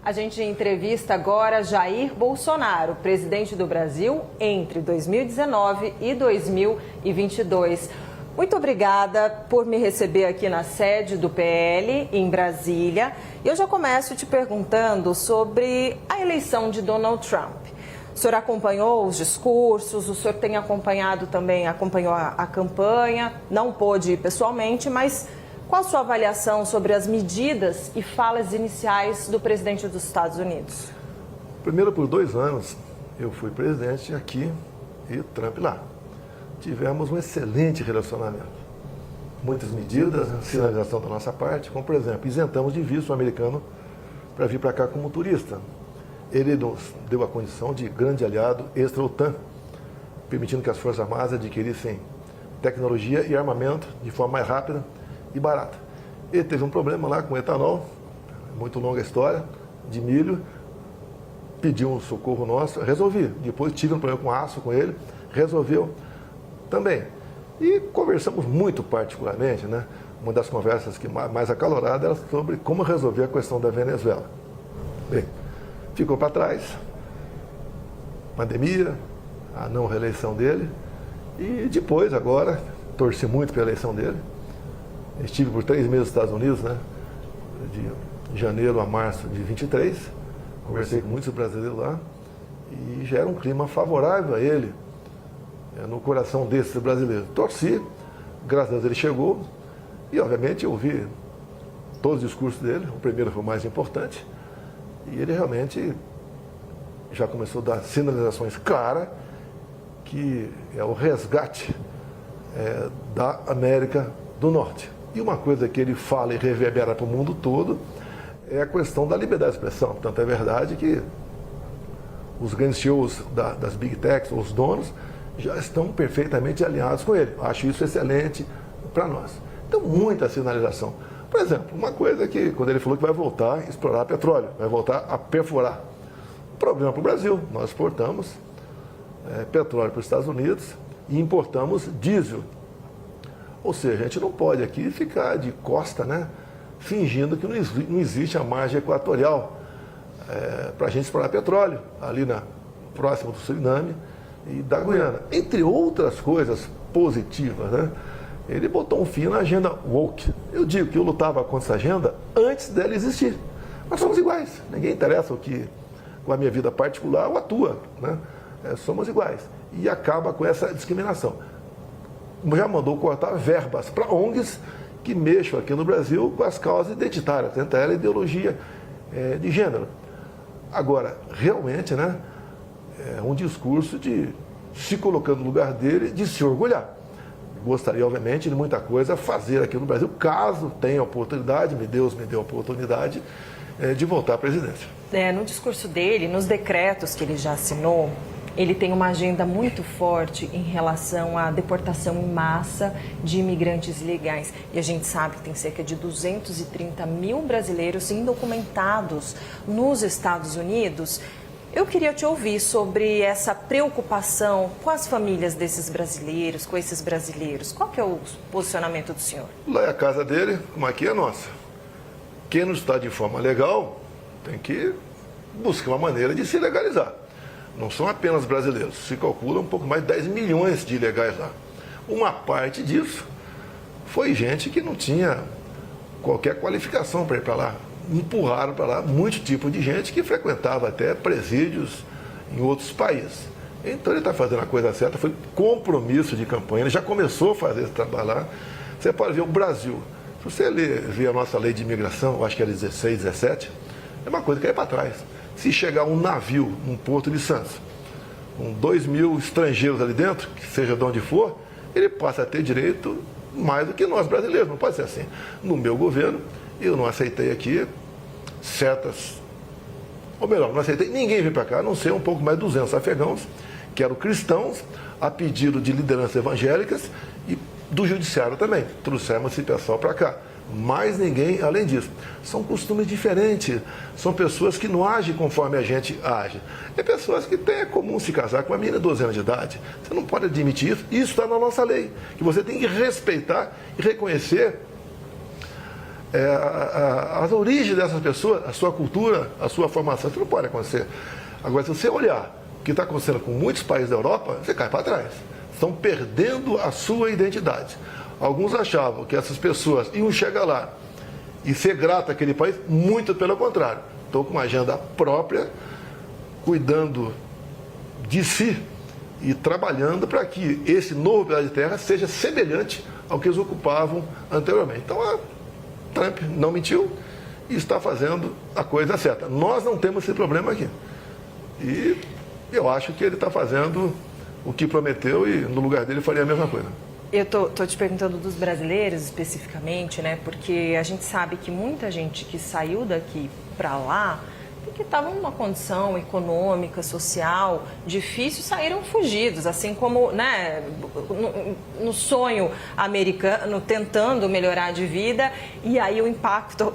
A gente entrevista agora Jair Bolsonaro, presidente do Brasil entre 2019 e 2022. Muito obrigada por me receber aqui na sede do PL, em Brasília. E eu já começo te perguntando sobre a eleição de Donald Trump. O senhor acompanhou os discursos, o senhor tem acompanhado também, acompanhou a campanha, não pôde ir pessoalmente, mas qual a sua avaliação sobre as medidas e falas iniciais do presidente dos Estados Unidos? Primeiro, por 2 anos, eu fui presidente aqui e Trump lá. Tivemos um excelente relacionamento. Muitas medidas, sinalização da nossa parte, como, por exemplo, isentamos de visto o americano para vir para cá como turista. Ele nos deu a condição de grande aliado extra-OTAN, permitindo que as Forças Armadas adquirissem tecnologia e armamento de forma mais rápida e barata. Ele teve um problema lá com etanol, muito longa a história, de milho, pediu um socorro nosso, resolvi. Depois tive um problema com aço com ele, resolveu também. E conversamos muito particularmente, né? Uma das conversas que mais acalorada era sobre como resolver a questão da Venezuela. Bem, ficou para trás, pandemia, a não reeleição dele, e depois, agora, torci muito pela eleição dele. Estive por 3 meses nos Estados Unidos, né? De janeiro a março de 23, conversei com muitos brasileiros lá, e já era um clima favorável a ele, no coração desses brasileiros. Torci, graças a Deus ele chegou, e obviamente eu ouvi todos os discursos dele, o primeiro foi o mais importante, e ele realmente já começou a dar sinalizações claras que é o resgate da América do Norte. E uma coisa que ele fala e reverbera para o mundo todo é a questão da liberdade de expressão. Portanto, é verdade que os grandes CEOs das Big Techs, os donos, já estão perfeitamente alinhados com ele. Acho isso excelente para nós. Então, muita sinalização. Por exemplo, uma coisa que, quando ele falou que vai voltar a explorar petróleo, vai voltar a perfurar. Problema para o Brasil. Nós exportamos petróleo para os Estados Unidos e importamos diesel. Ou seja, a gente não pode aqui ficar de costa, né, fingindo que não existe a margem equatorial para a gente explorar petróleo, ali próximo do Suriname e da Guiana. Entre outras coisas positivas, né, ele botou um fim na agenda woke. Eu digo que eu lutava contra essa agenda antes dela existir. Nós somos iguais, ninguém interessa o que com a minha vida particular ou a tua, né? Somos iguais. E acaba com essa discriminação. Já mandou cortar verbas para ONGs que mexam aqui no Brasil com as causas identitárias, entre ela a ideologia de gênero. Agora, realmente, né, é um discurso de se colocando no lugar dele, de se orgulhar. Gostaria, obviamente, de muita coisa fazer aqui no Brasil, caso tenha oportunidade, Deus me deu a oportunidade de voltar à presidência. No discurso dele, nos decretos que ele já assinou, ele tem uma agenda muito forte em relação à deportação em massa de imigrantes ilegais. E a gente sabe que tem cerca de 230 mil brasileiros indocumentados nos Estados Unidos. Eu queria te ouvir sobre essa preocupação com as famílias desses brasileiros, com esses brasileiros. Qual que é o posicionamento do senhor? Lá é a casa dele, como aqui é a nossa. Quem não está de forma legal tem que buscar uma maneira de se legalizar. Não são apenas brasileiros, se calcula um pouco mais de 10 milhões de ilegais lá. Uma parte disso foi gente que não tinha qualquer qualificação para ir para lá. Empurraram para lá muito tipo de gente que frequentava até presídios em outros países. Então ele está fazendo a coisa certa, foi compromisso de campanha, ele já começou a fazer esse trabalho lá. Você pode ver o Brasil, se você ver a nossa lei de imigração, eu acho que era 16, 17, é uma coisa que é para trás. Se chegar um navio num porto de Santos, com 2 mil estrangeiros ali dentro, que seja de onde for, ele passa a ter direito mais do que nós brasileiros, não pode ser assim. No meu governo, eu não aceitei aqui ou melhor, não aceitei ninguém vir para cá, a não ser um pouco mais de 200 afegãos, que eram cristãos, a pedido de lideranças evangélicas e do judiciário também. Trouxemos esse pessoal para cá. Mais ninguém além disso. São costumes diferentes, são pessoas que não agem conforme a gente age. É pessoas que têm comum se casar com uma menina de 12 anos de idade. Você não pode admitir isso. Isso está na nossa lei, que você tem que respeitar e reconhecer as origens dessas pessoas, a sua cultura, a sua formação, isso não pode acontecer. Agora, se você olhar o que está acontecendo com muitos países da Europa, você cai para trás. Estão perdendo a sua identidade. Alguns achavam que essas pessoas iam chegar lá e ser grato àquele país, muito pelo contrário. Estão com uma agenda própria, cuidando de si e trabalhando para que esse novo pedaço de terra seja semelhante ao que eles ocupavam anteriormente. Então, a Trump não mentiu e está fazendo a coisa certa. Nós não temos esse problema aqui. E eu acho que ele está fazendo o que prometeu e no lugar dele faria a mesma coisa. Eu tô te perguntando dos brasileiros especificamente, né? Porque a gente sabe que muita gente que saiu daqui para lá, porque estava numa condição econômica, social difícil, saíram fugidos, assim como, né, no sonho americano, tentando melhorar de vida, e aí o impacto,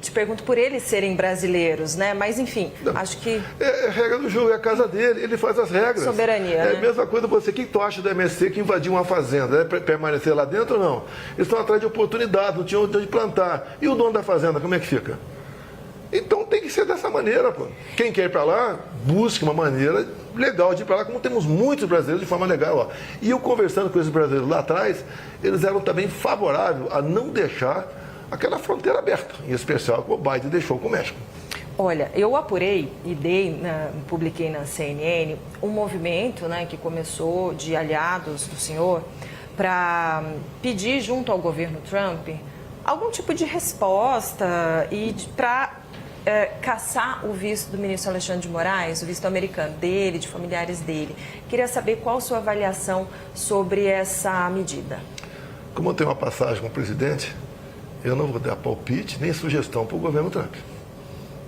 te pergunto por eles serem brasileiros, né, mas enfim, não, acho que... É regra do jogo, é a casa dele, ele faz as regras. Soberania, É né? a mesma coisa você, o que tu acha do MSC que invadiu uma fazenda? É permanecer lá dentro ou não? Eles estão atrás de oportunidade, não tinham onde plantar. E o dono da fazenda, como é que fica? Então tem que ser dessa maneira, pô. Quem quer ir para lá, busque uma maneira legal de ir para lá, como temos muitos brasileiros de forma legal. Ó. E eu conversando com esses brasileiros lá atrás, eles eram também favoráveis a não deixar aquela fronteira aberta, em especial que o Biden deixou com o México. Olha, eu apurei e publiquei na CNN um movimento, né, que começou de aliados do senhor para pedir junto ao governo Trump algum tipo de resposta e para caçar o visto do ministro Alexandre de Moraes, o visto americano dele, de familiares dele. Queria saber qual a sua avaliação sobre essa medida. Como eu tenho uma passagem com o presidente, eu não vou dar palpite nem sugestão para o governo Trump.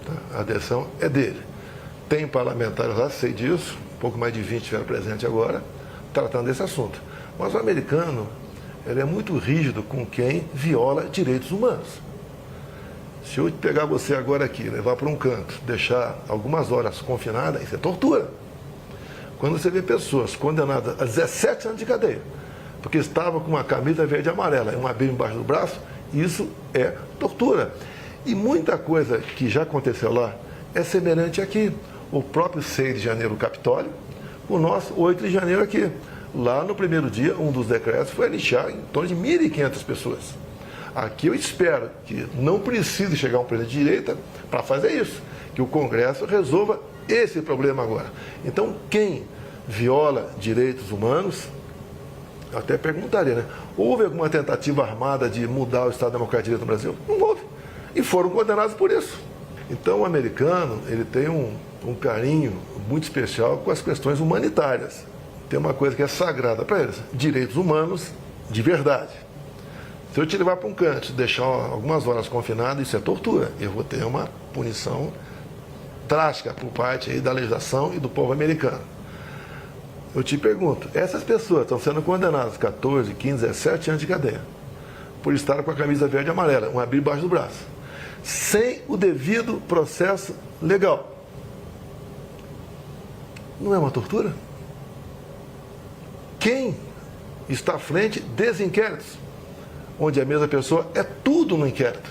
Tá? A decisão é dele. Tem parlamentares lá, sei disso, um pouco mais de 20 estiveram presentes agora, tratando desse assunto. Mas o americano, ele é muito rígido com quem viola direitos humanos. Se eu pegar você agora aqui, levar para um canto, deixar algumas horas confinada, isso é tortura. Quando você vê pessoas condenadas a 17 anos de cadeia, porque estavam com uma camisa verde e amarela e uma Bíblia embaixo do braço, isso é tortura. E muita coisa que já aconteceu lá é semelhante aqui. O próprio 6 de janeiro, o Capitólio, o nosso 8 de janeiro aqui. Lá no primeiro dia, um dos decretos foi anistiar em torno de 1.500 pessoas. Aqui eu espero que não precise chegar um presidente de direita para fazer isso, que o Congresso resolva esse problema agora. Então, quem viola direitos humanos, eu até perguntaria, né? Houve alguma tentativa armada de mudar o Estado Democrático de Direito no Brasil? Não houve. E foram condenados por isso. Então, o americano, ele tem um carinho muito especial com as questões humanitárias. Tem uma coisa que é sagrada para eles, direitos humanos de verdade. Se eu te levar para um canto, deixar algumas horas confinado, isso é tortura. Eu vou ter uma punição drástica por parte aí da legislação e do povo americano. Eu te pergunto, essas pessoas estão sendo condenadas 14, 15, 17 anos de cadeia por estar com a camisa verde e amarela, uma Bíblia embaixo do braço, sem o devido processo legal. Não é uma tortura? Quem está à frente desses inquéritos, onde a mesma pessoa é tudo no inquérito,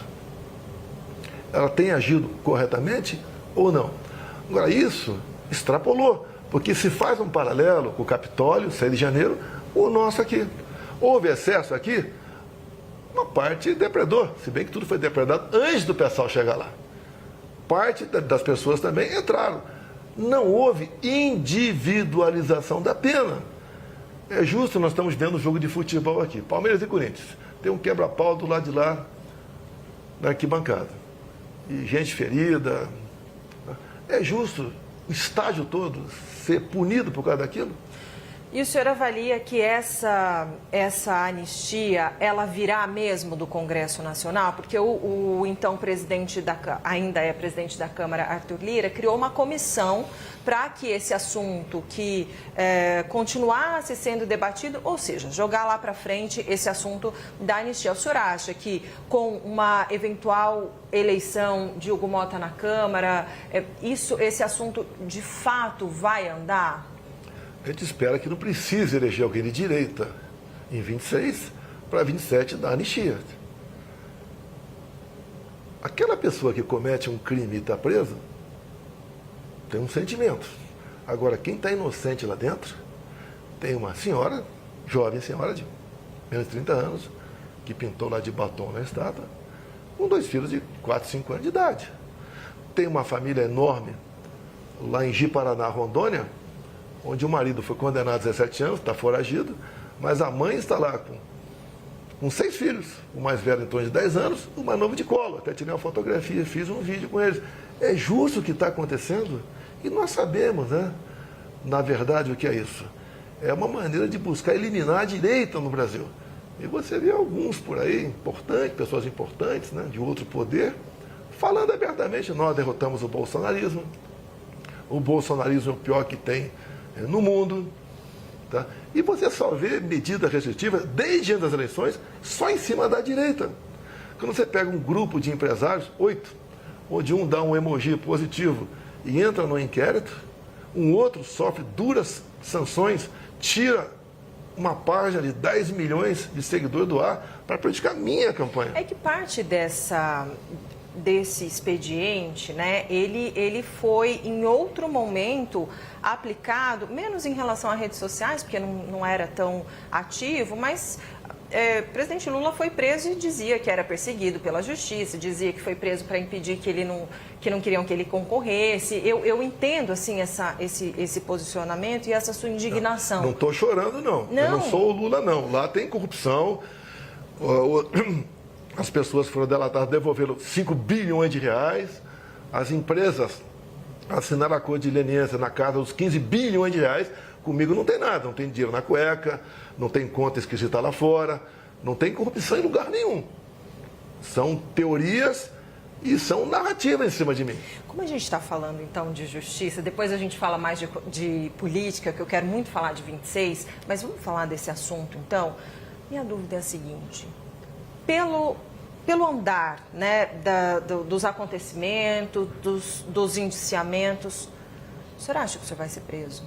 ela tem agido corretamente ou não? Agora, isso extrapolou, porque se faz um paralelo com o Capitólio, 6 de janeiro, o nosso aqui. Houve excesso aqui? Uma parte depredou, se bem que tudo foi depredado antes do pessoal chegar lá. Parte das pessoas também entraram. Não houve individualização da pena. É justo, nós estamos vendo um jogo de futebol aqui, Palmeiras e Corinthians. Tem um quebra-pau do lado de lá, na arquibancada. E gente ferida. É justo o estádio todo ser punido por causa daquilo? E o senhor avalia que essa anistia, ela virá mesmo do Congresso Nacional? Porque o então presidente ainda é presidente da Câmara, Arthur Lira, criou uma comissão para que esse assunto que continuasse sendo debatido, ou seja, jogar lá para frente esse assunto da anistia. O senhor acha que com uma eventual eleição de Hugo Mota na Câmara, esse assunto de fato vai andar? A gente espera que não precise eleger alguém de direita em 26 para 27 da anistia. Aquela pessoa que comete um crime e está presa, tem um sentimento. Agora, quem está inocente lá dentro, tem uma senhora, jovem senhora de menos de 30 anos, que pintou lá de batom na estátua, com 2 filhos de 4, 5 anos de idade. Tem uma família enorme lá em Ji-Paraná, Rondônia, onde o marido foi condenado a 17 anos, está foragido, mas a mãe está lá com 6 filhos, o mais velho em torno de 10 anos, o mais novo de colo. Até tirei uma fotografia, fiz um vídeo com eles. É justo o que está acontecendo? E nós sabemos, né? Na verdade, o que é isso? É uma maneira de buscar eliminar a direita no Brasil. E você vê alguns por aí, importantes, pessoas importantes, né, de outro poder, falando abertamente, nós derrotamos o bolsonarismo. O bolsonarismo é o pior que tem no mundo. Tá? E você só vê medidas restritivas, desde antes das eleições, só em cima da direita. Quando você pega um grupo de empresários, 8, onde um dá um emoji positivo e entra no inquérito, um outro sofre duras sanções, tira uma página de 10 milhões de seguidores do ar para praticar minha campanha. É que parte desse expediente, né, ele foi em outro momento aplicado, menos em relação a redes sociais, porque não era tão ativo, mas o presidente Lula foi preso e dizia que era perseguido pela justiça, dizia que foi preso para impedir que não queriam que ele concorresse. Eu entendo assim esse posicionamento e essa sua indignação. Não estou chorando, não. Eu não sou o Lula, não. Lá tem corrupção. As pessoas foram delatadas, devolveram 5 bilhões de reais. As empresas assinaram a acordo de leniência na casa dos 15 bilhões de reais. Comigo não tem nada, não tem dinheiro na cueca, não tem conta esquisita lá fora, não tem corrupção em lugar nenhum. São teorias e são narrativas em cima de mim. Como a gente está falando, então, de justiça, depois a gente fala mais de política, que eu quero muito falar de 26, mas vamos falar desse assunto, então. Minha dúvida é a seguinte: pelo andar, né, dos acontecimentos, dos indiciamentos, o senhor acha que o senhor vai ser preso?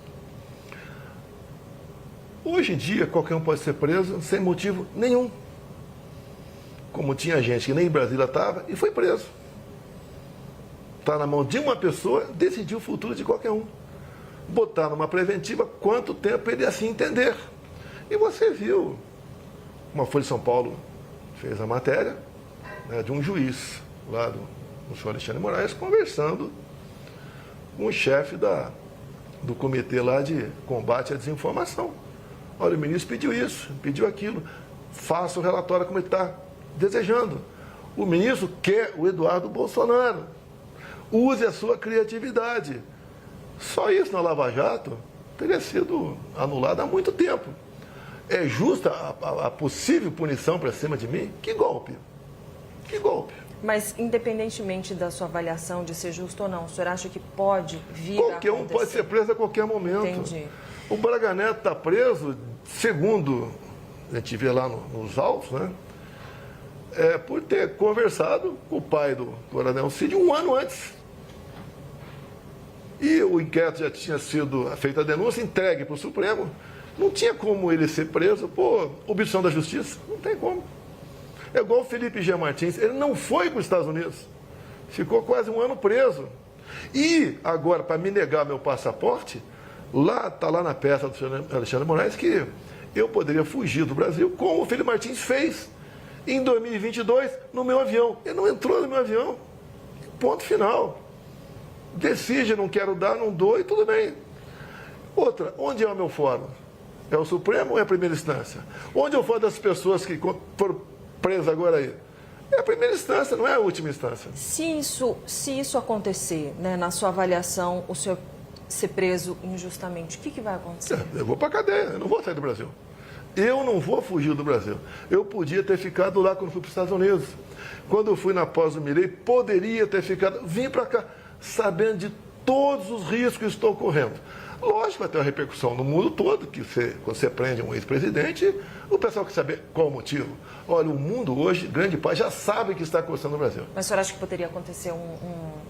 Hoje em dia, qualquer um pode ser preso sem motivo nenhum. Como tinha gente que nem em Brasília estava e foi preso. Está na mão de uma pessoa decidir o futuro de qualquer um. Botar numa preventiva quanto tempo ele assim entender. E você viu, uma Folha de São Paulo fez a matéria, né, de um juiz lá do senhor Alexandre Moraes conversando com o chefe do comitê lá de combate à desinformação. Olha, o ministro pediu isso, pediu aquilo, faça o relatório como ele está desejando. O ministro quer o Eduardo Bolsonaro. Use a sua criatividade. Só isso na Lava Jato teria sido anulado há muito tempo. É justa a possível punição para cima de mim? Que golpe! Que golpe! Mas, independentemente da sua avaliação de ser justo ou não, o senhor acha que pode vir Qualquer a acontecer? um pode ser preso a qualquer momento. Entendi. O Braga Neto está preso, segundo a gente vê lá nos autos, né? Por ter conversado com o pai do Coronel Cid 1 ano antes. E o inquérito já tinha sido feita a denúncia, entregue para o Supremo. Não tinha como ele ser preso por obstrução da justiça. Não tem como. É igual o Felipe G. Martins. Ele não foi para os Estados Unidos. Ficou quase 1 ano preso. E agora, para me negar meu passaporte, está lá na peça do senhor Alexandre Moraes que eu poderia fugir do Brasil, como o Felipe Martins fez em 2022 no meu avião. Ele não entrou no meu avião. Ponto final. Decide, não quero dar, não dou e tudo bem. Outra, onde é o meu fórum? É o Supremo ou é a primeira instância? Onde eu for das pessoas que foram presas agora aí? É a primeira instância, não é a última instância. Se isso acontecer, né, na sua avaliação, o senhor ser preso injustamente, o que vai acontecer? Eu vou para a cadeia, eu não vou sair do Brasil. Eu não vou fugir do Brasil. Eu podia ter ficado lá quando fui para os Estados Unidos. Quando eu fui na pós do Milei, poderia ter ficado. Vim para cá sabendo de todos os riscos que estão ocorrendo. Lógico, vai ter uma repercussão no mundo todo, que quando você prende um ex-presidente, o pessoal quer saber qual o motivo. Olha, o mundo hoje, grande parte, já sabe o que está acontecendo no Brasil. Mas o senhor acha que poderia acontecer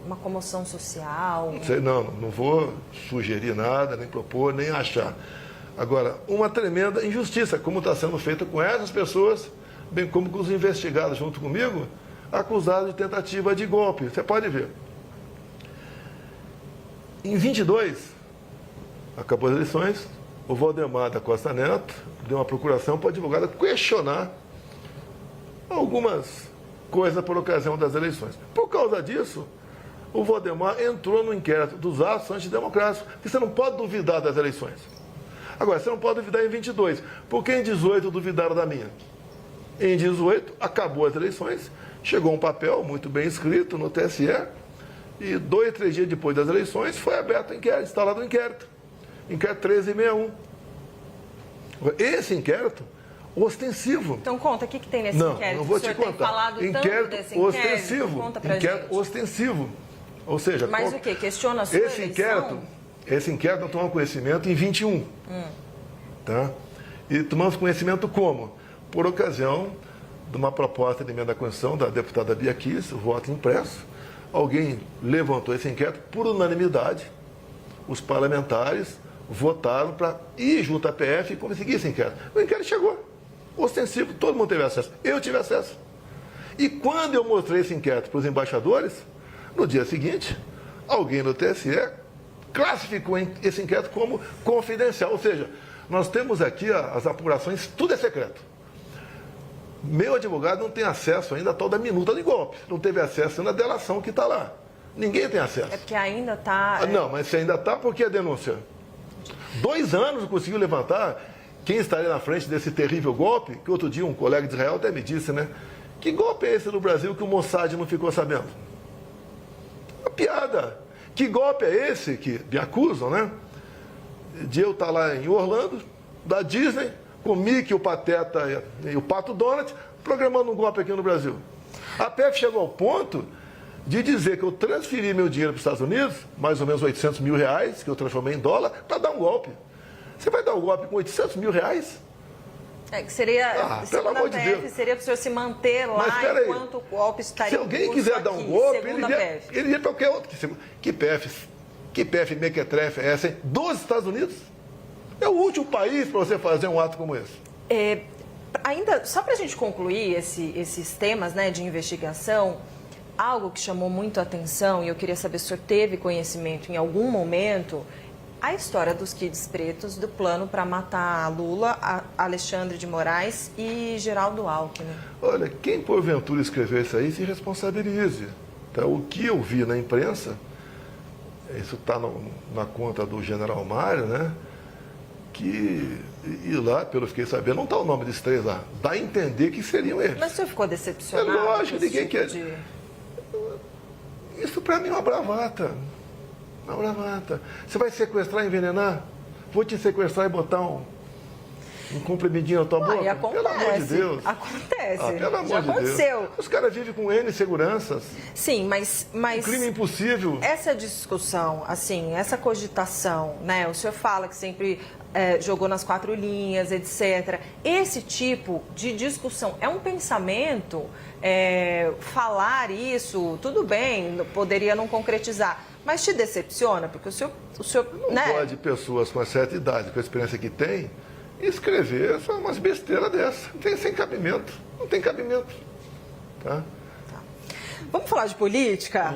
uma comoção social? Não sei, não vou sugerir nada, nem propor, nem achar. Agora, uma tremenda injustiça, como está sendo feita com essas pessoas, bem como com os investigados junto comigo, acusado de tentativa de golpe. Você pode ver. Em 22, acabou as eleições, o Valdemar da Costa Neto deu uma procuração para o advogado questionar algumas coisas por ocasião das eleições. Por causa disso, o Valdemar entrou no inquérito dos atos antidemocráticos, porque você não pode duvidar das eleições. Agora, você não pode duvidar em 22, porque em 18 duvidaram da minha. Em 18, acabou as eleições, chegou um papel muito bem escrito no TSE, e 2, 3 dias depois das eleições foi aberto o inquérito, instalado o inquérito 1361. Esse inquérito ostensivo. Então conta, o que tem nesse inquérito? Não vou te contar. Tem falado inquérito tanto desse ostensivo. Conta pra inquérito gente. ostensivo. Ou seja, mas o que? Questiona a sua eleição? Esse inquérito nós tomamos conhecimento em 21. Tá? E tomamos conhecimento como? Por ocasião de uma proposta de emenda à Constituição da deputada Bia Kiss, voto impresso. Alguém levantou esse inquérito por unanimidade. Os parlamentares votaram para ir junto à PF e conseguir esse inquérito. O inquérito chegou. Ostensivo, todo mundo teve acesso. Eu tive acesso. E quando eu mostrei esse inquérito para os embaixadores, no dia seguinte, alguém no TSE classificou esse inquérito como confidencial. Ou seja, nós temos aqui as apurações, tudo é secreto. Meu advogado não tem acesso ainda à tal da minuta de golpe. Não teve acesso ainda à delação que está lá. Ninguém tem acesso. É porque ainda está... Não, mas se ainda está, por que a denúncia? 2 anos conseguiu levantar quem estaria na frente desse terrível golpe, que outro dia um colega de Israel até me disse, né? Que golpe é esse no Brasil que o Mossad não ficou sabendo? Uma piada. Que golpe é esse que me acusam, né? De eu estar lá em Orlando, da Disney, com o Mickey, o Pateta e o Pato Donald, programando um golpe aqui no Brasil. A PF chegou ao ponto de dizer que eu transferi meu dinheiro para os Estados Unidos, mais ou menos 800 mil reais, que eu transformei em dólar, para dar um golpe. Você vai dar um golpe com 800 mil reais? Que seria, pelo amor de Deus, seria para o senhor se manter lá enquanto o golpe estaria. Se alguém quiser dar um golpe, ele ia para qualquer outro. Que PF mequetrefe é essa, hein? Dos Estados Unidos? É o último país para você fazer um ato como esse. Ainda, só para a gente concluir esses temas, né, de investigação, algo que chamou muito a atenção, e eu queria saber se o senhor teve conhecimento em algum momento, a história dos kids pretos, do plano para matar Lula, Alexandre de Moraes e Geraldo Alckmin. Olha, quem porventura escreveu isso aí se responsabilize. Então, o que eu vi na imprensa, isso está na conta do general Mário, né? E lá, pelo que fiquei sabendo, não está o nome desses 3 lá. Dá a entender que seriam eles. Mas o senhor ficou decepcionado? É lógico, ninguém quer. Isso para mim é uma bravata. Uma bravata. Você vai sequestrar e envenenar? Vou te sequestrar e botar um comprimidinho na tua boca? Acontece, pelo amor de Deus. Acontece. Pelo amor já de aconteceu. Deus. Os caras vivem com N seguranças. Sim, mas Um crime impossível. Essa discussão, assim, essa cogitação, né? O senhor fala que sempre jogou nas 4 linhas, etc. Esse tipo de discussão é um pensamento? Falar isso, tudo bem, poderia não concretizar, mas te decepciona? Porque o senhor não pode pessoas com uma certa idade, com a experiência que tem, escrever só umas besteiras dessas. Não tem sem cabimento. Não tem cabimento. Tá? Vamos falar de política?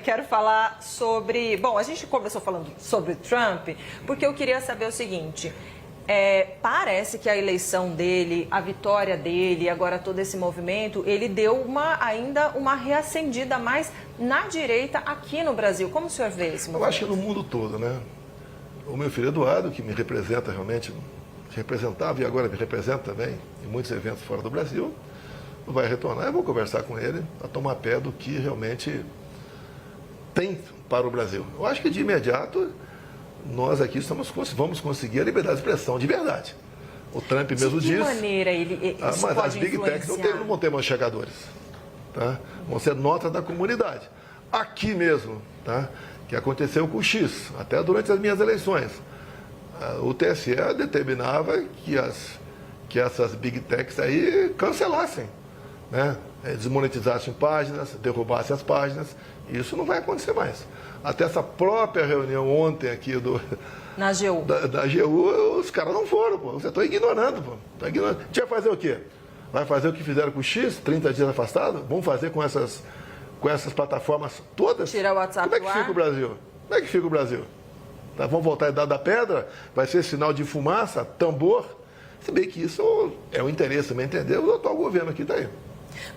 Quero falar sobre... Bom, a gente começou falando sobre Trump, porque eu queria saber o seguinte. Parece que a eleição dele, a vitória dele, agora todo esse movimento, ele deu ainda uma reacendida mais na direita aqui no Brasil. Como o senhor vê esse movimento? Eu acho que no mundo todo, né? O meu filho Eduardo, que me representa realmente, representava e agora me representa também em muitos eventos fora do Brasil, vai retornar. Eu vou conversar com ele para tomar pé do que realmente tem para o Brasil. Eu acho que de imediato nós aqui vamos conseguir a liberdade de expressão de verdade. O Trump mesmo diz... De que maneira ele mas pode as Big Techs não vão ter mais chegadores. Tá? Vão ser notas da comunidade. Aqui mesmo, tá? Que aconteceu com o X, até durante as minhas eleições. O TSE determinava que essas Big Techs aí cancelassem, né? Desmonetizassem páginas, derrubassem as páginas. Isso não vai acontecer mais. Até essa própria reunião ontem aqui na AGU. Da AGU, os caras não foram, pô. Você está ignorando, pô. A gente vai fazer o quê? Vai fazer o que fizeram com o X, 30 dias afastado? Vamos fazer com essas plataformas todas? Tira o WhatsApp Como é que fica o Brasil? Como é que fica o Brasil? Tá, vamos voltar à Idade da Pedra? Vai ser sinal de fumaça, tambor? Se bem que isso é o interesse também, entendeu? O atual governo aqui está aí.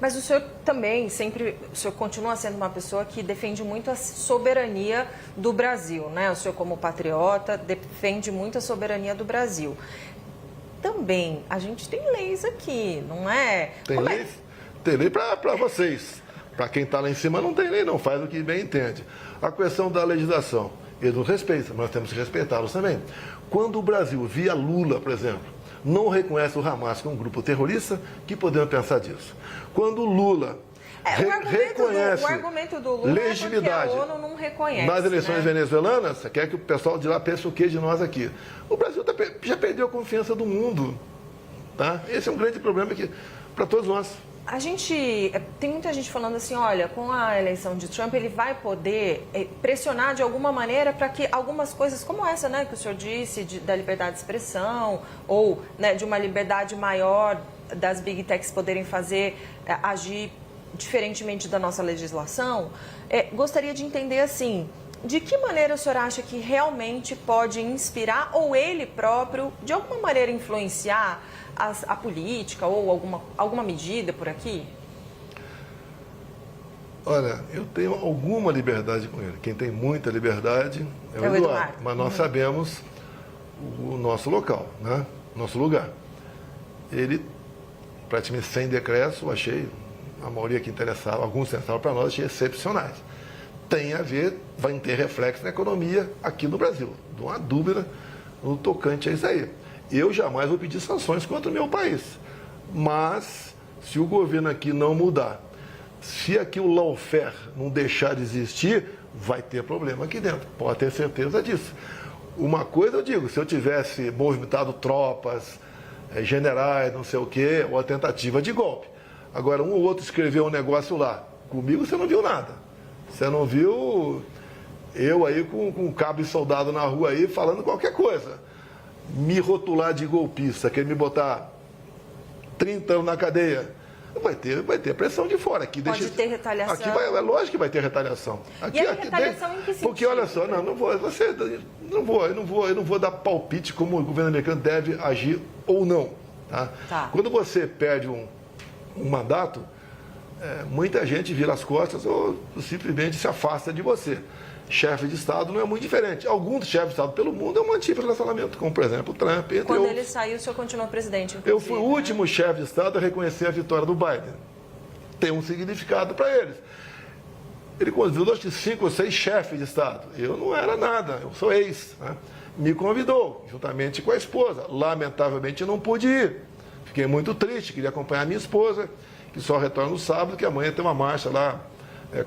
Mas o senhor também o senhor continua sendo uma pessoa que defende muito a soberania do Brasil, né? O senhor como patriota defende muito a soberania do Brasil. Também, a gente tem leis aqui, não é? Tem lei para vocês. Para quem está lá em cima não tem lei não, faz o que bem entende. A questão da legislação, eles nos respeitam, nós temos que respeitá-los também. Quando o Brasil, via Lula, por exemplo, não reconhece o Hamas como um grupo terrorista, que podemos pensar disso? Quando o Lula reconhece o argumento do Lula legitimidade é porque a ONU não reconhece, nas eleições né? venezuelanas, você quer que o pessoal de lá pense o que de nós aqui? O Brasil já perdeu a confiança do mundo. Tá? Esse é um grande problema para todos nós. Tem muita gente falando assim, olha, com a eleição de Trump, ele vai poder pressionar de alguma maneira para que algumas coisas como essa, né, que o senhor disse, da liberdade de expressão, ou, né, de uma liberdade maior das big techs poderem agir diferentemente da nossa legislação. Gostaria de entender, assim, de que maneira o senhor acha que realmente pode inspirar, ou ele próprio, de alguma maneira, influenciar a política ou alguma medida por aqui? Olha, eu tenho alguma liberdade com ele. Quem tem muita liberdade é o Eduardo. Mas nós sabemos o nosso local, né? Nosso lugar. Ele, praticamente sem decreto, achei, a maioria que interessava, alguns interessavam para nós, achei excepcionais. Tem a ver, vai ter reflexo na economia aqui no Brasil. Não há dúvida no tocante a isso aí. Eu jamais vou pedir sanções contra o meu país. Mas, se o governo aqui não mudar, se aqui o lawfare não deixar de existir, vai ter problema aqui dentro. Pode ter certeza disso. Uma coisa eu digo, se eu tivesse movimentado tropas, generais, não sei o quê, ou a tentativa de golpe. Agora, um ou outro escreveu um negócio lá. Comigo você não viu nada. Você não viu eu aí com cabo e soldado na rua aí falando qualquer coisa. Me rotular de golpista, quer me botar 30 anos na cadeia, vai ter pressão de fora. Aqui pode ter retaliação. Aqui é lógico que vai ter retaliação. Aqui, e aí, retaliação em que sentido? Porque olha só, eu não vou dar palpite como o governo americano deve agir ou não. Tá? Quando você perde um mandato, muita gente vira as costas ou simplesmente se afasta de você. Chefe de Estado não é muito diferente. Alguns chefes de Estado pelo mundo eu mantive relacionamento com, por exemplo, o Trump, entre Quando outros. ele saiu, o senhor continuou presidente, eu fui o último chefe de Estado a reconhecer a vitória do Biden. Tem um significado para eles. Ele convidou, acho que 5 ou 6 chefes de Estado. Eu não era nada, eu sou ex. Né? Me convidou, juntamente com a esposa. Lamentavelmente eu não pude ir. Fiquei muito triste, queria acompanhar minha esposa, que só retorna no sábado, que amanhã tem uma marcha lá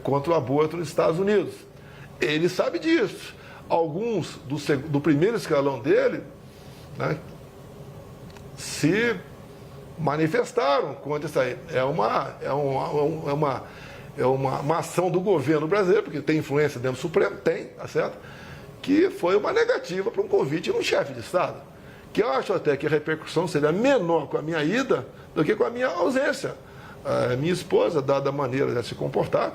contra o aborto nos Estados Unidos. Ele sabe disso. Alguns do primeiro escalão dele, né, se manifestaram contra isso aí. É uma ação do governo brasileiro, porque tem influência dentro do Supremo, tem, tá certo? Que foi uma negativa para um convite no chefe de Estado. Que eu acho até que a repercussão seria menor com a minha ida do que com a minha ausência. A minha esposa, dada a maneira de se comportar,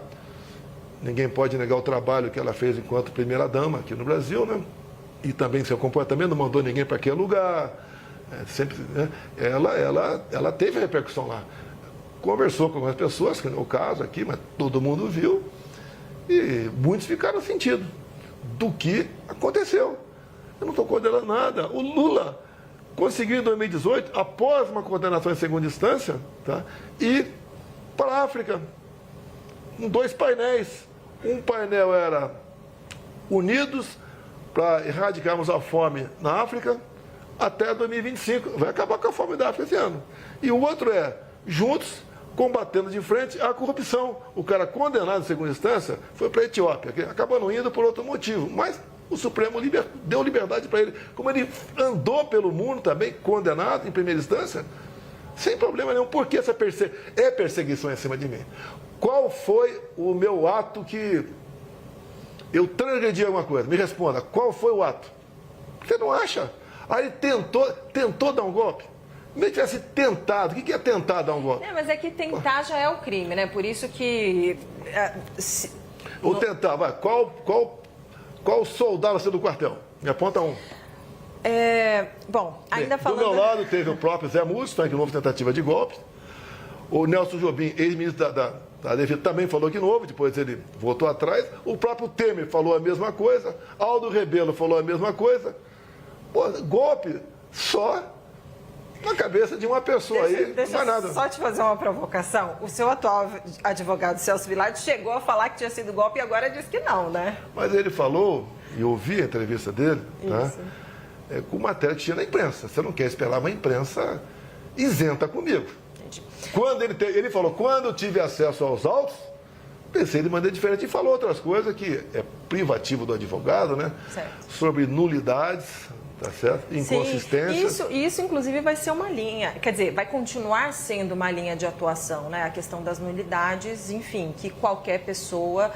ninguém pode negar o trabalho que ela fez enquanto primeira-dama aqui no Brasil, né? E também seu comportamento, não mandou ninguém para aquele lugar. Sempre, né? Ela teve repercussão lá. Conversou com algumas pessoas, que não é o caso aqui, mas todo mundo viu. E muitos ficaram sentido do que aconteceu. Eu não estou condenando nada. O Lula conseguiu em 2018, após uma condenação em segunda instância, tá? Ir para a África, com 2 painéis. Um painel era unidos para erradicarmos a fome na África até 2025. Vai acabar com a fome da África esse ano. E o outro é juntos, combatendo de frente a corrupção. O cara condenado em segunda instância foi para a Etiópia, que acabou não indo por outro motivo. Mas o Supremo deu liberdade para ele. Como ele andou pelo mundo também, condenado em primeira instância, sem problema nenhum. Por que essa perseguição em cima de mim? Qual foi o meu ato que eu transgredi alguma coisa? Me responda, qual foi o ato? Você não acha? Aí ele tentou dar um golpe. Como ele tivesse tentado. O que é tentar dar um golpe? Mas é que tentar já é o crime, né? Por isso que... Ou tentar, vai, qual soldado saiu do quartel? Me aponta um. Bom, ainda falando... Do meu lado teve o próprio Zé Múcio, que houve tentativa de golpe. O Nelson Jobim, ex-ministro da Defesa, também falou que não houve, depois ele voltou atrás. O próprio Temer falou a mesma coisa. Aldo Rebelo falou a mesma coisa. Pô, golpe só na cabeça de uma pessoa deixa não vai nada. Só te fazer uma provocação. O seu atual advogado, Celso Vilardi, chegou a falar que tinha sido golpe e agora diz que não, né? Mas ele falou, e eu ouvi a entrevista dele, tá? Com matéria que tinha na imprensa. Você não quer esperar uma imprensa isenta comigo. Entendi. Quando ele falou, quando eu tive acesso aos autos, pensei de maneira diferente e falou outras coisas que é privativo do advogado, né? Certo. Sobre nulidades, tá certo? Inconsistências. Sim, isso inclusive vai ser uma linha, quer dizer, vai continuar sendo uma linha de atuação, né? A questão das nulidades, enfim, que qualquer pessoa,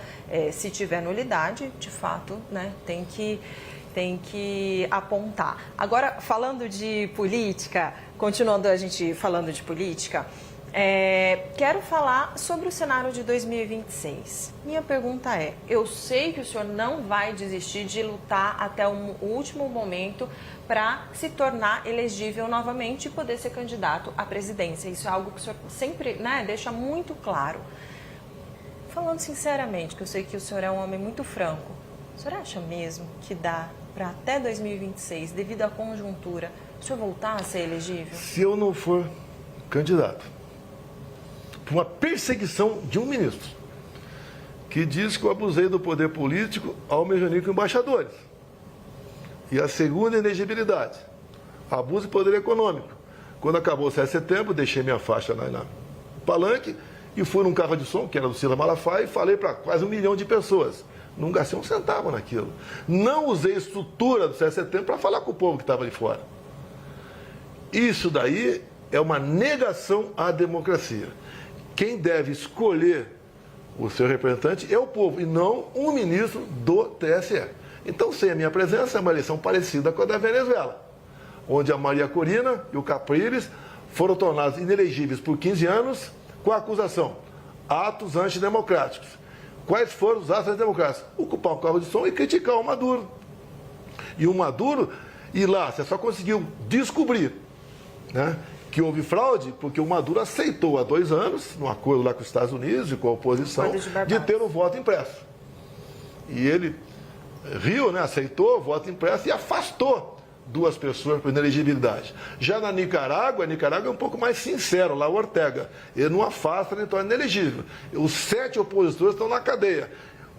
se tiver nulidade, de fato, né, tem que apontar. Agora, falando de política, continuando a gente falando de política, quero falar sobre o cenário de 2026. Minha pergunta é, eu sei que o senhor não vai desistir de lutar até o último momento para se tornar elegível novamente e poder ser candidato à presidência. Isso é algo que o senhor sempre, né, deixa muito claro. Falando sinceramente, que eu sei que o senhor é um homem muito franco, o senhor acha mesmo que dá para até 2026, devido à conjuntura, o senhor voltar a ser elegível? Se eu não for candidato, por uma perseguição de um ministro, que diz que eu abusei do poder político ao me reunir com embaixadores. E a segunda, elegibilidade, abuso de poder econômico. Quando acabou o 7 de setembro, deixei minha faixa na palanque e fui num carro de som, que era do Silas Malafaia, e falei para quase 1 milhão de pessoas. Não gastei um centavo naquilo. Não usei a estrutura do 7 de setembro para falar com o povo que estava ali fora. Isso daí é uma negação à democracia. Quem deve escolher o seu representante é o povo, e não um ministro do TSE. Então, sem a minha presença, é uma eleição parecida com a da Venezuela, onde a Maria Corina e o Capriles foram tornados inelegíveis por 15 anos com a acusação: atos antidemocráticos. Quais foram os atos antidemocráticos? Ocupar o carro de som e criticar o Maduro. E o Maduro, e lá, você só conseguiu descobrir, né, que houve fraude porque o Maduro aceitou há 2 anos, num acordo lá com os Estados Unidos e com a oposição, de ter o voto impresso. E ele riu, né, aceitou o voto impresso e afastou 2 pessoas por inelegibilidade. Já na Nicarágua, é um pouco mais sincero, lá o Ortega. Ele não afasta, nem torna inelegível. Os 7 opositores estão na cadeia.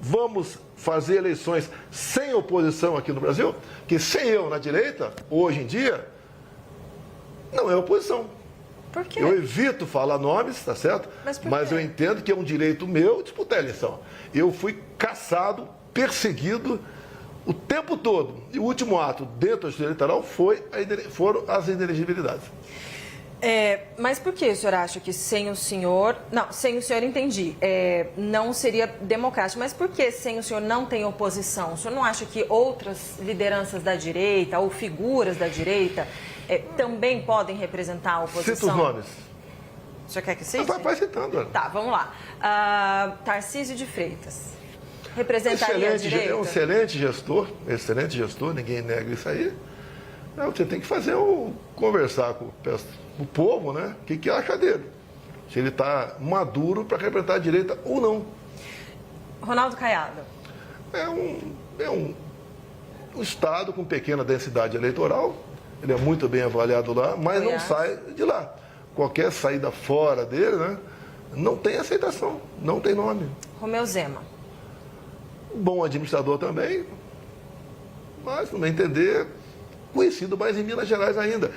Vamos fazer eleições sem oposição aqui no Brasil? Que sem eu na direita, hoje em dia, não é oposição. Por quê? Eu evito falar nomes, tá certo? Mas eu entendo que é um direito meu disputar a eleição. Eu fui caçado, perseguido o tempo todo. E o último ato dentro da justiça eleitoral foram as inelegibilidades. Mas por que o senhor acha que sem o senhor... Não, sem o senhor entendi. Não seria democrático. Mas por que sem o senhor não tem oposição? O senhor não acha que outras lideranças da direita ou figuras da direita também podem representar a oposição? Cita os nomes. O senhor quer que cite? Vai citando. Tá, vamos lá. Tarcísio de Freitas. Representaria a direita? É um excelente gestor, ninguém nega isso aí. Você tem que conversar com o povo, né? O que acha dele. Se ele está maduro para representar a direita ou não. Ronaldo Caiado. É um estado com pequena densidade eleitoral. Ele é muito bem avaliado lá, mas não sai de lá. Qualquer saída fora dele, né, não tem aceitação, não tem nome. Romeu Zema. Bom administrador também, mas, no meu entender, conhecido mais em Minas Gerais ainda.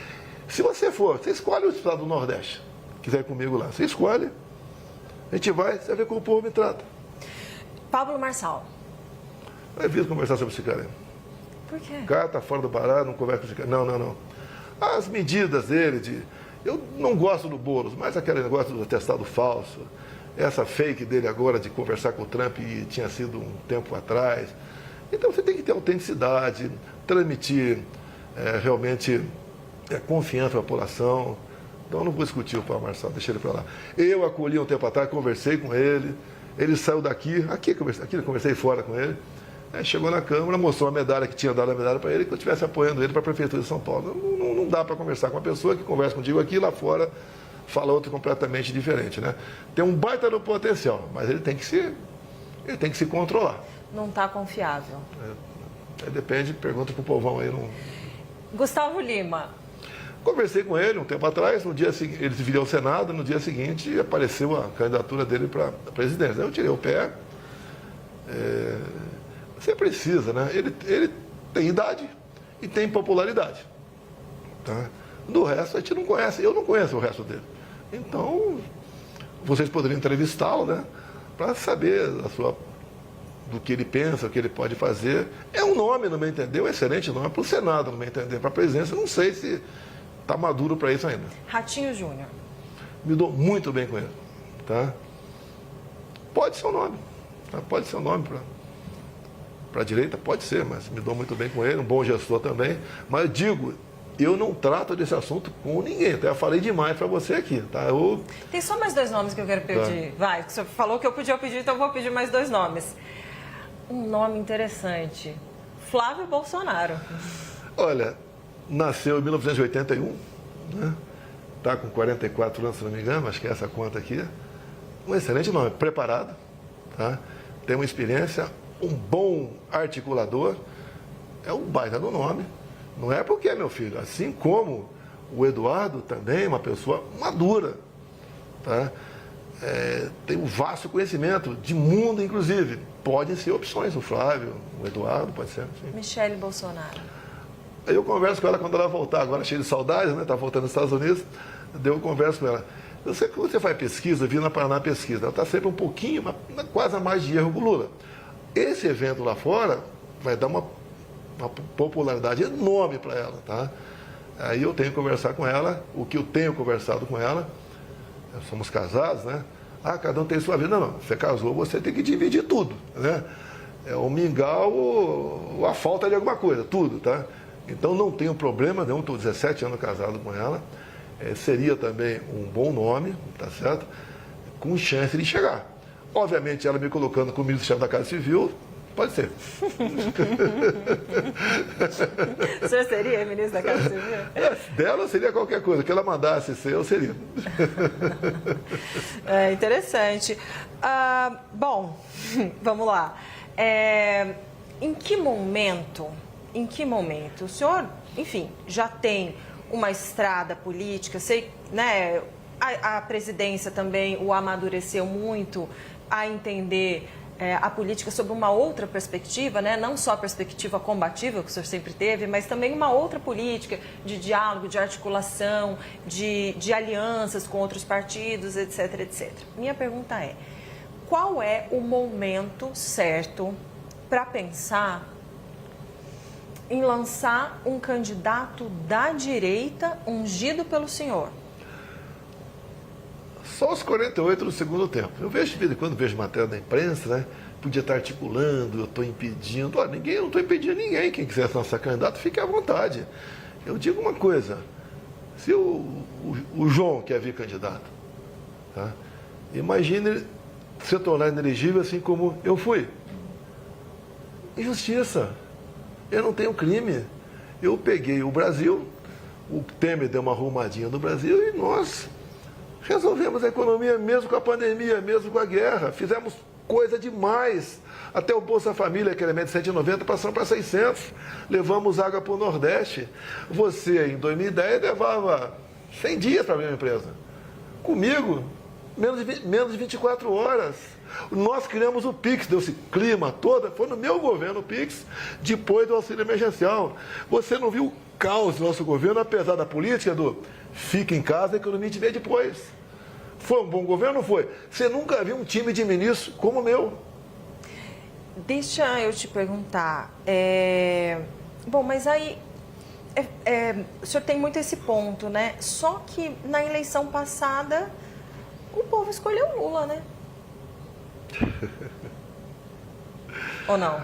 Se você escolhe o estado do Nordeste, quiser ir comigo lá, você escolhe, a gente vai, você vai ver como o povo me trata. Pablo Marçal. Eu evito conversar sobre esse cara. Por quê? O cara está fora do baralho, não conversa com esse cara. Não. As medidas dele, eu não gosto do Boulos, mas aquele negócio do atestado falso, essa fake dele agora de conversar com o Trump e tinha sido um tempo atrás. Então você tem que ter autenticidade, transmitir realmente confiança à população. Então eu não vou discutir o Paulo Marçal, deixa ele para lá. Eu acolhi um tempo atrás, conversei com ele, ele saiu daqui eu conversei fora com ele. Aí chegou na Câmara, mostrou a medalha, que tinha dado a medalha para ele, que eu estivesse apoiando ele para a Prefeitura de São Paulo. Não dá para conversar com uma pessoa que conversa contigo aqui, lá fora fala outro completamente diferente, né? Tem um baita no potencial, mas ele tem que se controlar. Não está confiável. Depende, pergunta para o povão aí. Não... Gustavo Lima. Conversei com ele um tempo atrás, no dia seguinte, ele se viria ao Senado, no dia seguinte apareceu a candidatura dele para a presidência. Eu tirei o pé. Você precisa, né? Ele tem idade e tem popularidade. Tá? Do resto a gente não conhece, eu não conheço o resto dele. Então, vocês poderiam entrevistá-lo, né? Para saber do que ele pensa, o que ele pode fazer. É um nome, no meu entender, um excelente nome para o Senado, no meu entender. Para a presidência, não sei se está maduro para isso ainda. Ratinho Júnior. Me dou muito bem com ele. Tá? Pode ser um nome. Tá? Pode ser um nome para a direita, pode ser, mas me dou muito bem com ele, um bom gestor também. Mas eu digo, eu não trato desse assunto com ninguém. Até eu falei demais para você aqui, tá? Tem só mais 2 nomes que eu quero pedir. Tá. Vai, você falou que eu podia pedir, então eu vou pedir mais 2 nomes. Um nome interessante, Flávio Bolsonaro. Olha, nasceu em 1981, né? Está com 44 anos, se não me engano, acho que é essa conta aqui. Um excelente nome, preparado, tá? Tem uma experiência, um bom articulador, é um baita do nome. Não é porque é meu filho, assim como o Eduardo também é uma pessoa madura, tá? Tem um vasto conhecimento de mundo, inclusive. Podem ser opções, o Flávio, o Eduardo, pode ser. Sim. Michele Bolsonaro. Eu converso com ela quando ela voltar, agora cheia de saudades, né? Está voltando nos Estados Unidos, eu converso com ela. Eu sei que quando você faz pesquisa, eu vi na Paraná pesquisa, ela está sempre um pouquinho, quase a mais de erro com o Lula. Esse evento lá fora vai dar uma popularidade enorme para ela, tá? Aí eu tenho que conversar com ela, o que eu tenho conversado com ela, nós somos casados, né? Cada um tem sua vida. Não, você casou, você tem que dividir tudo, né? É o mingau ou a falta de alguma coisa, tudo, tá? Então não tenho problema nenhum, estou 17 anos casado com ela, seria também um bom nome, tá certo? Com chance de chegar. Obviamente, ela me colocando como ministro-chefe da Casa Civil, pode ser. O senhor seria ministro da Casa Civil? Dela seria qualquer coisa, que ela mandasse ser, eu seria. É interessante. Bom, vamos lá. Em que momento o senhor, enfim, já tem uma estrada política, sei, né, a presidência também o amadureceu muito a entender a política sob uma outra perspectiva, né? Não só a perspectiva combativa que o senhor sempre teve, mas também uma outra política de diálogo, de articulação, de alianças com outros partidos, etc, etc. Minha pergunta é, qual é o momento certo para pensar em lançar um candidato da direita ungido pelo senhor? Só os 48 no segundo tempo. Eu vejo de vez em quando, vejo matéria da imprensa, né? Podia estar articulando, eu estou impedindo. Olha, eu não estou impedindo ninguém. Quem quiser ser nosso candidato, fique à vontade. Eu digo uma coisa, se o João quer vir candidato, tá? Imagine se tornar inelegível assim como eu fui. Injustiça. Eu não tenho crime. Eu peguei o Brasil, o Temer deu uma arrumadinha no Brasil e nós resolvemos a economia mesmo com a pandemia, mesmo com a guerra. Fizemos coisa demais. Até o Bolsa Família, que era de 190, passamos para 600. Levamos água para o Nordeste. Você, em 2010, levava 100 dias para abrir uma empresa. Comigo, menos de 24 horas. Nós criamos o PIX, deu-se clima toda, foi no meu governo o PIX, depois do auxílio emergencial. Você não viu o caos do nosso governo, apesar da política do fica em casa, a economia te vê depois. Foi um bom governo ou não foi? Você nunca viu um time de ministros como o meu. Deixa eu te perguntar. Bom, mas aí o senhor tem muito esse ponto, né? Só que na eleição passada o povo escolheu Lula, né? Ou não?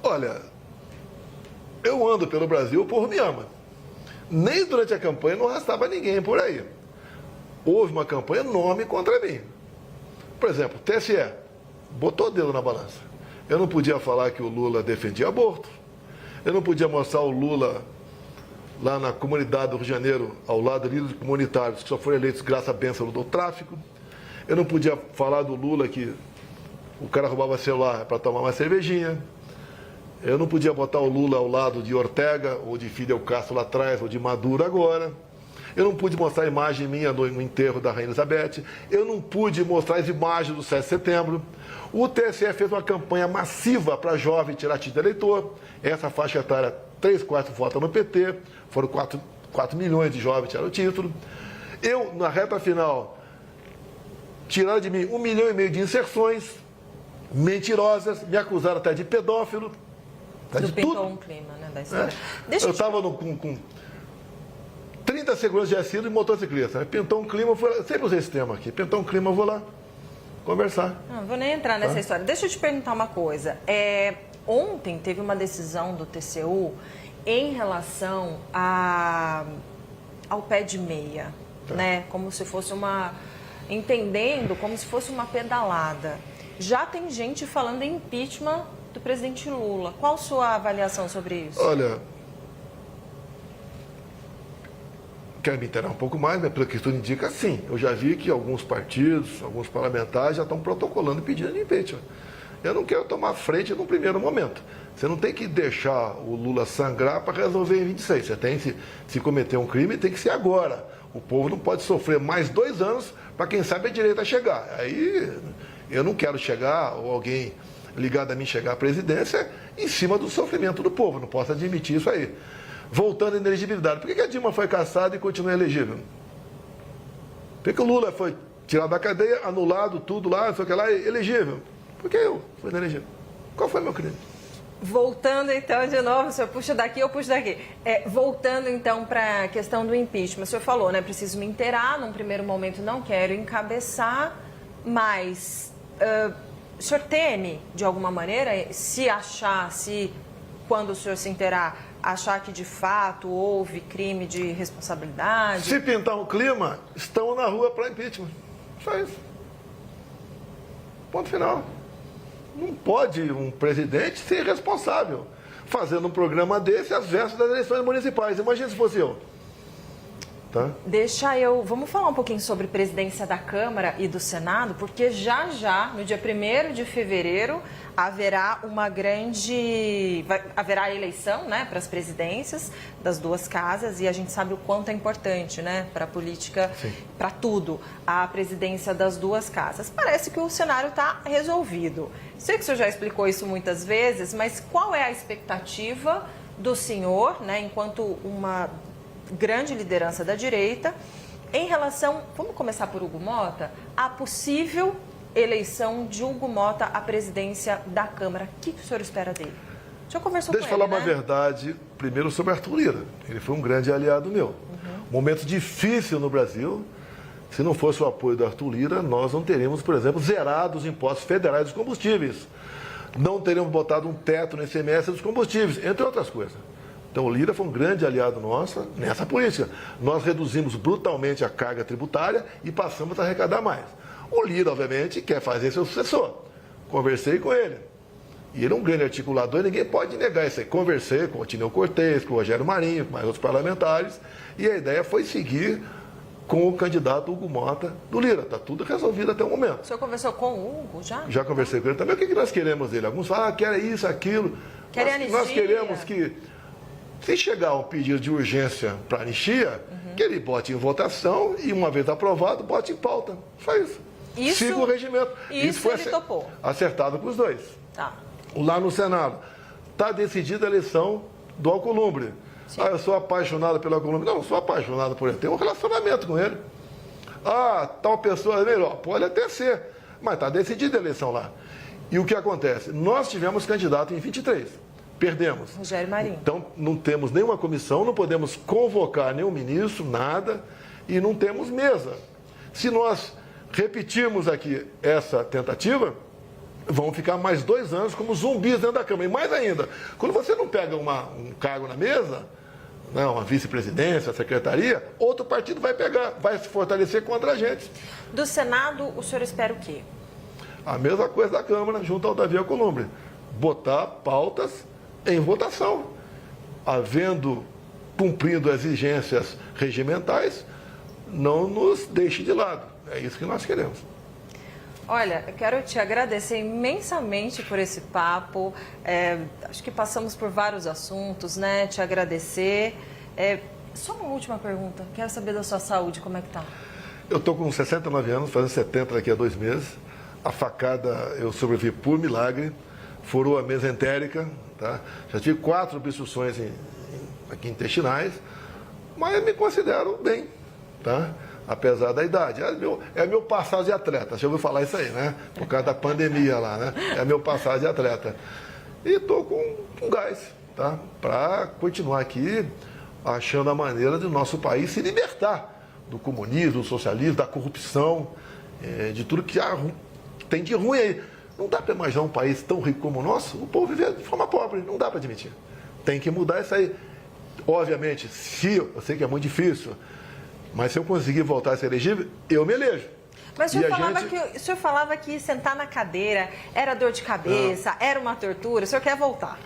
Olha, eu ando pelo Brasil, o povo me ama. Nem durante a campanha não arrastava ninguém por aí. houve uma campanha enorme contra mim. Por exemplo, o TSE botou o dedo na balança. Eu não podia falar que o Lula defendia aborto. Eu não podia mostrar o Lula lá na comunidade do Rio de Janeiro, ao lado de líderes comunitários que só foram eleitos graças à bênção do tráfico. Eu não podia falar do Lula que o cara roubava celular para tomar uma cervejinha. Eu não podia botar o Lula ao lado de Ortega, ou de Fidel Castro lá atrás, ou de Maduro agora. Eu não pude mostrar a imagem minha no enterro da Rainha Elizabeth. Eu não pude mostrar as imagens do 7 de setembro. O TSE fez uma campanha massiva para jovem tirar título de eleitor. Essa faixa etária, 3/4 votam no PT. Foram 4 milhões de jovens que tiraram o título. Eu, na reta final, tiraram de mim 1,5 milhão de inserções mentirosas, me acusaram até de pedófilo. Tu pintou um clima, né, da história. Eu estava com 30 seguranças de assilo e motociclista. Pintou um clima, eu sempre usei esse tema aqui. Pintou um clima, eu vou lá conversar. Não vou nem entrar nessa história. Deixa eu te perguntar uma coisa. Ontem teve uma decisão do TCU em relação ao pé de meia, né? Como se fosse entendendo como se fosse uma pedalada. Já tem gente falando em impeachment do presidente Lula. Qual a sua avaliação sobre isso? Olha, quero me inteirar um pouco mais, mas pelo que tudo indica, sim. Eu já vi que alguns partidos, alguns parlamentares já estão protocolando e pedindo impeachment. Eu não quero tomar frente no primeiro momento. Você não tem que deixar o Lula sangrar para resolver em 26. Você tem que, se cometer um crime, tem que ser agora. O povo não pode sofrer mais 2 anos para quem sabe a direita chegar. Aí eu não quero chegar, ou alguém ligado a mim chegar à presidência, em cima do sofrimento do povo. Não posso admitir isso aí. Voltando à inelegibilidade. Por que a Dilma foi cassada e continua elegível? Por que o Lula foi tirado da cadeia, anulado tudo lá, não sei o que lá, elegível? Por que eu fui inelegível? Qual foi meu crime? Voltando então de novo, o senhor puxa daqui, eu puxo daqui. Voltando então para a questão do impeachment. O senhor falou, né? Preciso me inteirar, num primeiro momento não quero encabeçar, mas o senhor teme, de alguma maneira, quando o senhor se inteirar, achar que de fato houve crime de responsabilidade? Se pintar um clima, estão na rua para impeachment. Só isso. Ponto final. Não pode um presidente ser responsável fazendo um programa desse às vésperas das eleições municipais. Imagina se fosse eu. Tá? Vamos falar um pouquinho sobre presidência da Câmara e do Senado, porque já, no dia 1º de fevereiro, haverá haverá eleição, né, para as presidências das duas casas, e a gente sabe o quanto é importante, né, para a política, para tudo, a presidência das duas casas. Parece que o cenário está resolvido. Sei que o senhor já explicou isso muitas vezes, mas qual é a expectativa do senhor, né, enquanto uma grande liderança da direita, em relação, vamos começar por Hugo Mota, a possível eleição de Hugo Mota à presidência da Câmara? O que o senhor espera dele? O senhor conversou com ele, Deixa eu falar uma verdade, primeiro sobre Arthur Lira. Ele foi um grande aliado meu. Momento difícil no Brasil. Se não fosse o apoio do Arthur Lira, nós não teríamos, por exemplo, zerado os impostos federais dos combustíveis. Não teríamos botado um teto no ICMS dos combustíveis, entre outras coisas. Então, o Lira foi um grande aliado nosso nessa política. Nós reduzimos brutalmente a carga tributária e passamos a arrecadar mais. O Lira, obviamente, quer fazer seu sucessor. Conversei com ele. E ele é um grande articulador, e ninguém pode negar isso aí. Conversei com o Tineu Cortez, com o Rogério Marinho, com mais outros parlamentares, e a ideia foi seguir com o candidato Hugo Mota do Lira. Está tudo resolvido até o momento. O senhor conversou com o Hugo já? Já conversei com ele também. O que nós queremos dele? Alguns falam, querem isso, aquilo. Nós queremos que, se chegar um pedido de urgência para anistia, que ele bote em votação e, uma vez aprovado, bote em pauta. Só isso. Siga o regimento. Isso foi ele topou. Acertado com os dois. Tá. Lá no Senado. Está decidida a eleição do Alcolumbre. Sim. Eu sou apaixonado pelo Alcolumbre. Não sou apaixonado por ele. Tenho um relacionamento com ele. Tal pessoa é melhor. Pode até ser. Mas está decidida a eleição lá. E o que acontece? Nós tivemos candidato em 23. Perdemos. Rogério Marinho. Então, não temos nenhuma comissão, não podemos convocar nenhum ministro, nada, e não temos mesa. Se nós repetirmos aqui essa tentativa, vão ficar mais 2 anos como zumbis dentro da Câmara. E mais ainda, quando você não pega um cargo na mesa, não, a vice-presidência, a secretaria, outro partido vai pegar, vai se fortalecer contra a gente. Do Senado, o senhor espera o quê? A mesma coisa da Câmara, junto ao Davi Alcolumbre. Botar pautas em votação. Cumprindo as exigências regimentais, não nos deixe de lado. É isso que nós queremos. Olha, eu quero te agradecer imensamente por esse papo. Acho que passamos por vários assuntos, né? Te agradecer. Só uma última pergunta. Quero saber da sua saúde, como é que tá? Eu estou com 69 anos, fazendo 70 daqui a 2 meses. A facada eu sobrevivi por milagre. Furou a mesentérica, tá? Já tive 4 obstruções aqui intestinais, mas eu me considero bem, tá? Apesar da idade. É meu passado de atleta, você ouviu falar isso aí, né? Por causa da pandemia lá, né? É meu passado de atleta. E estou com gás, tá? Para continuar aqui achando a maneira do nosso país se libertar do comunismo, do socialismo, da corrupção, de tudo que tem de ruim aí. Não dá para imaginar um país tão rico como o nosso, o povo viver de forma pobre, não dá para admitir. Tem que mudar isso aí. Obviamente, eu sei que é muito difícil, mas se eu conseguir voltar a ser elegível, eu me elejo. Mas o senhor falava que sentar na cadeira era dor de cabeça, era uma tortura, o senhor quer voltar?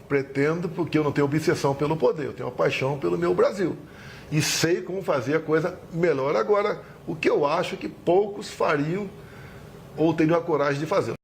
Pretendo, porque eu não tenho obsessão pelo poder, eu tenho uma paixão pelo meu Brasil. E sei como fazer a coisa melhor agora, o que eu acho que poucos fariam ou teriam a coragem de fazer.